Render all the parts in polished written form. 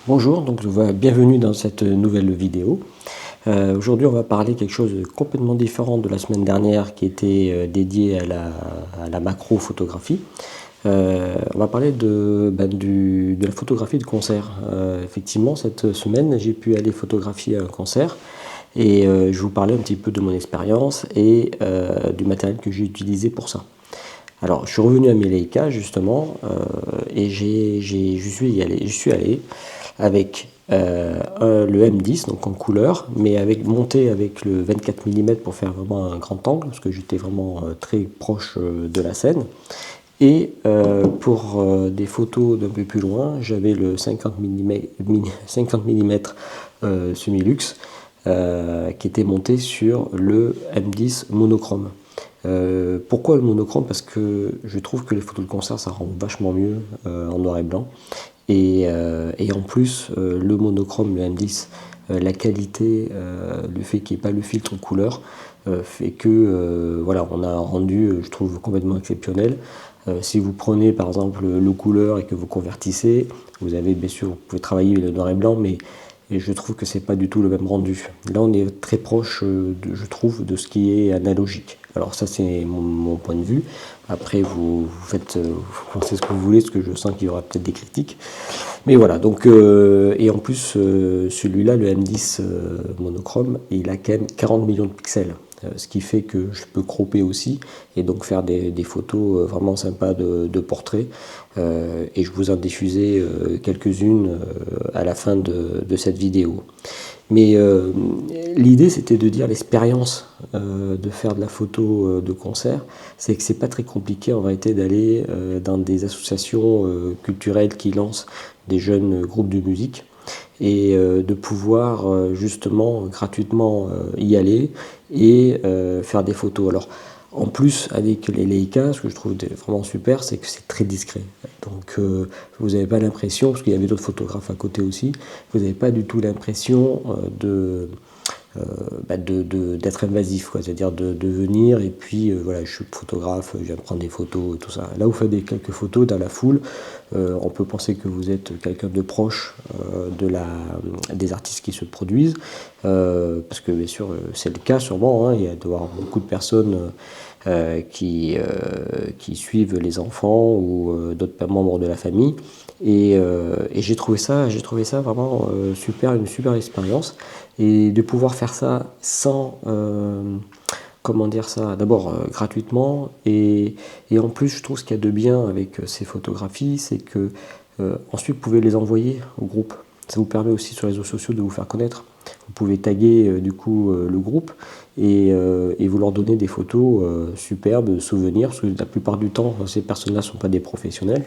Bonjour, bienvenue dans cette nouvelle vidéo. Aujourd'hui on va parler quelque chose de complètement différent de la semaine dernière qui était dédié à la macro-photographie. On va parler de la photographie de concert. Effectivement, cette semaine j'ai pu aller photographier un concert et je vais vous parler un petit peu de mon expérience et du matériel que j'ai utilisé pour ça. Alors, je suis revenu à mes Leica justement et je suis allé avec le M10 donc en couleur, mais monté avec le 24 mm pour faire vraiment un grand angle parce que j'étais vraiment très proche de la scène. Et pour des photos d'un peu plus loin, j'avais le 50 mm Sumilux qui était monté sur le M10 monochrome. Pourquoi le monochrome? Parce que je trouve que les photos de concert ça rend vachement mieux en noir et blanc. Et en plus, le monochrome, le M10, la qualité, le fait qu'il n'y ait pas le filtre couleur, fait que voilà, on a un rendu, je trouve, complètement exceptionnel. Si vous prenez par exemple le couleur et que vous convertissez, vous avez bien sûr, vous pouvez travailler le noir et blanc, mais je trouve que c'est pas du tout le même rendu. Là, on est très proche, je trouve, de ce qui est analogique. Alors ça, c'est mon point de vue. Après, vous pensez ce que vous voulez, parce que je sens qu'il y aura peut-être des critiques. Mais voilà, donc, et en plus, celui-là, le M10 monochrome, il a quand même 40 millions de pixels. Ce qui fait que je peux cropper aussi et donc faire des photos vraiment sympas de portraits. Et je vous en diffusais quelques-unes à la fin de cette vidéo. Mais l'idée c'était de dire l'expérience de faire de la photo de concert, c'est que c'est pas très compliqué en réalité d'aller dans des associations culturelles qui lancent des jeunes groupes de musique et de pouvoir justement gratuitement y aller et faire des photos. Alors en plus avec les Leica, ce que je trouve vraiment super, c'est que c'est très discret. Donc vous n'avez pas l'impression, parce qu'il y avait d'autres photographes à côté aussi, vous n'avez pas du tout l'impression d'être invasif, c'est-à-dire de venir et puis voilà, je suis photographe, je viens de prendre des photos et tout ça. Là, vous faites quelques photos dans la foule, on peut penser que vous êtes quelqu'un de proche des artistes qui se produisent, parce que bien sûr, c'est le cas sûrement, hein, il y a de avoir beaucoup de personnes qui suivent les enfants ou d'autres membres de la famille. Et j'ai trouvé ça vraiment super, une super expérience. Et de pouvoir faire ça sans, comment dire ça, d'abord gratuitement, et en plus je trouve ce qu'il y a de bien avec ces photographies, c'est que ensuite vous pouvez les envoyer au groupe. Ça vous permet aussi sur les réseaux sociaux de vous faire connaître. Vous pouvez taguer du coup le groupe et vous leur donner des photos superbes, souvenirs, parce que la plupart du temps ces personnes-là ne sont pas des professionnels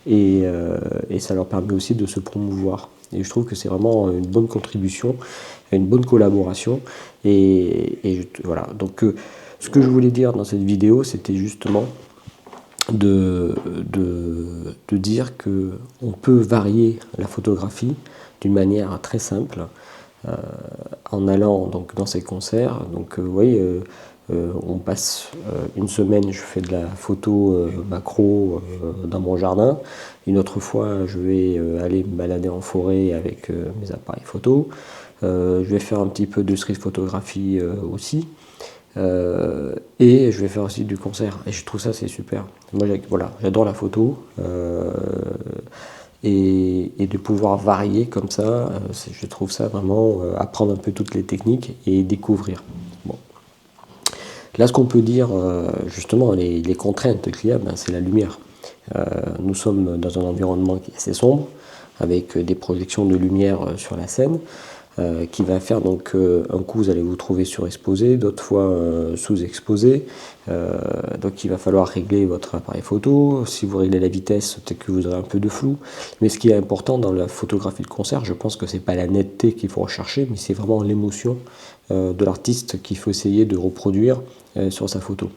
et ça leur permet aussi de se promouvoir. Et je trouve que c'est vraiment une bonne contribution, une bonne collaboration. Voilà. Donc, ce que je voulais dire dans cette vidéo, c'était justement de dire que on peut varier la photographie d'une manière très simple en allant donc dans ces concerts. Donc, vous voyez. On passe une semaine, je fais de la photo macro dans mon jardin. Une autre fois, je vais aller me balader en forêt avec mes appareils photo. Je vais faire un petit peu de street photographie aussi. Et je vais faire aussi du concert. Et je trouve ça c'est super. Moi, voilà, j'adore la photo. Et de pouvoir varier comme ça, je trouve ça vraiment apprendre un peu toutes les techniques et découvrir. Bon. Là, ce qu'on peut dire, justement, les contraintes qu'il y a, c'est la lumière. Nous sommes dans un environnement qui est assez sombre, avec des projections de lumière sur la scène, qui va faire donc un coup vous allez vous trouver surexposé, d'autres fois sous-exposé. Donc il va falloir régler votre appareil photo. Si vous réglez la vitesse, peut-être que vous aurez un peu de flou. Mais ce qui est important dans la photographie de concert, je pense que c'est pas la netteté qu'il faut rechercher, mais c'est vraiment l'émotion de l'artiste qu'il faut essayer de reproduire sur sa photo.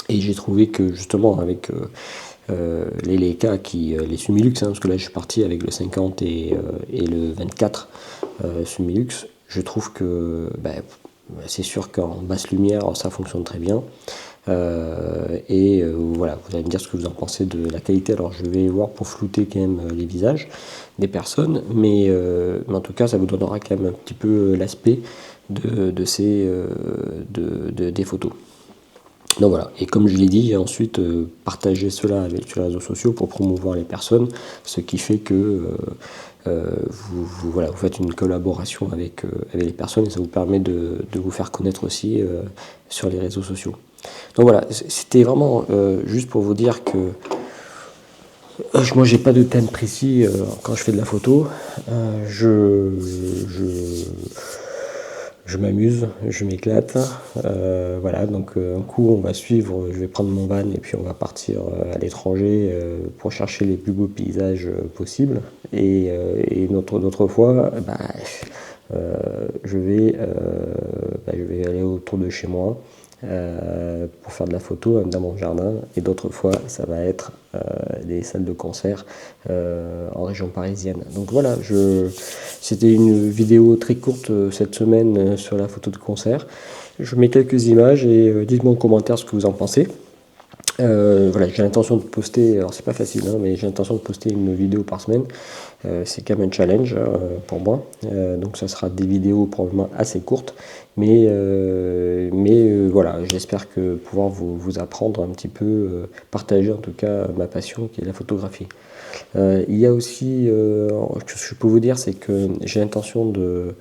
Et j'ai trouvé que justement avec les Leica, les Sumilux, hein, parce que là je suis parti avec le 50 et le 24 Sumilux, je trouve que c'est sûr qu'en basse lumière ça fonctionne très bien. Voilà, vous allez me dire ce que vous en pensez de la qualité. Alors je vais voir pour flouter quand même les visages des personnes, mais en tout cas ça vous donnera quand même un petit peu l'aspect des photos. Donc voilà, et comme je l'ai dit, ensuite partagez cela sur les réseaux sociaux pour promouvoir les personnes, ce qui fait que voilà, vous faites une collaboration avec les personnes et ça vous permet de vous faire connaître aussi sur les réseaux sociaux. Donc voilà, c'était vraiment juste pour vous dire que moi j'ai pas de thème précis quand je fais de la photo. Je m'amuse, je m'éclate. Voilà, donc un coup on va suivre, je vais prendre mon van et puis on va partir à l'étranger pour chercher les plus beaux paysages possibles. Et notre fois, je vais aller autour de chez moi pour faire de la photo dans mon jardin. Et d'autres fois, ça va être des salles de concert en région parisienne. Donc voilà, c'était une vidéo très courte cette semaine sur la photo de concert. Je mets quelques images et dites-moi en commentaire ce que vous en pensez. Voilà, j'ai l'intention de poster, alors c'est pas facile, hein, mais j'ai l'intention de poster une vidéo par semaine. C'est quand même un challenge pour moi. Donc ça sera des vidéos probablement assez courtes, mais voilà, j'espère que pouvoir vous apprendre un petit peu, partager en tout cas ma passion qui est la photographie. Il y a aussi, ce que je peux vous dire, c'est que j'ai l'intention de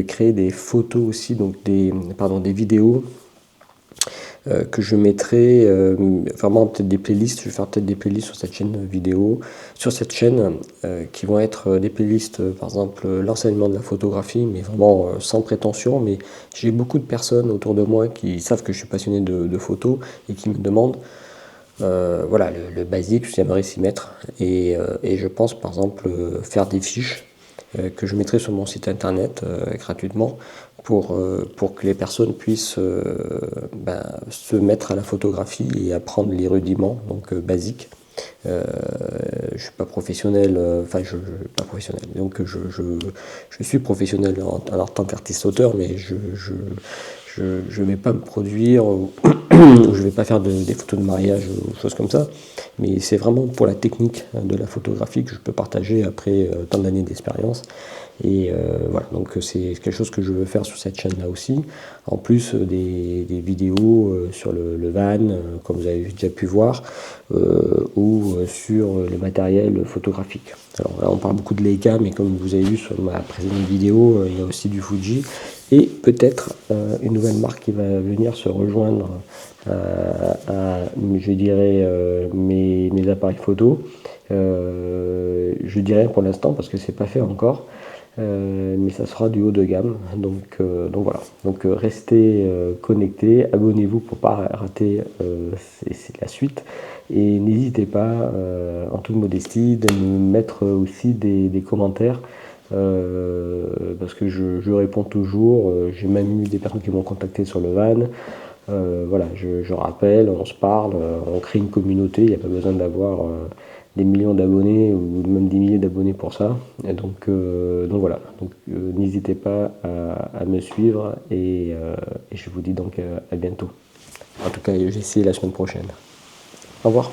créer des photos aussi, donc des vidéos que je mettrai vraiment peut-être des playlists. Je vais faire peut-être des playlists sur cette chaîne vidéo, sur cette chaîne qui vont être des playlists, par exemple l'enseignement de la photographie, mais vraiment sans prétention. Mais j'ai beaucoup de personnes autour de moi qui savent que je suis passionné de photos et qui me demandent voilà, le basique, j'aimerais s'y mettre. Et je pense par exemple faire des fiches que je mettrai sur mon site internet gratuitement pour que les personnes puissent se mettre à la photographie et apprendre les rudiments, donc basiques. Je suis pas professionnel, pas professionnel, donc je suis professionnel en tant qu'artiste auteur, mais je vais pas me produire je vais pas faire des photos de mariage ou choses comme ça, mais c'est vraiment pour la technique de la photographie que je peux partager après tant d'années d'expérience. Et voilà, donc c'est quelque chose que je veux faire sur cette chaîne là aussi, en plus des vidéos sur le van, comme vous avez déjà pu voir, ou sur le matériel photographique. Alors là on parle beaucoup de Leica, mais comme vous avez vu sur ma précédente vidéo, il y a aussi du Fuji et peut-être une nouvelle marque qui va venir se rejoindre je dirais mes appareils photo. Je dirais pour l'instant parce que c'est pas fait encore, mais ça sera du haut de gamme. Donc voilà. Donc restez connectés, abonnez-vous pour pas rater c'est la suite. Et n'hésitez pas, en toute modestie, de me mettre aussi des commentaires. Parce que je réponds toujours. J'ai même eu des personnes qui m'ont contacté sur le van. Voilà, je rappelle, on se parle, on crée une communauté, il n'y a pas besoin d'avoir des millions d'abonnés ou même des milliers d'abonnés pour ça. Et donc voilà, n'hésitez pas à me suivre et je vous dis donc à bientôt. En tout cas, j'essaie la semaine prochaine. Au revoir.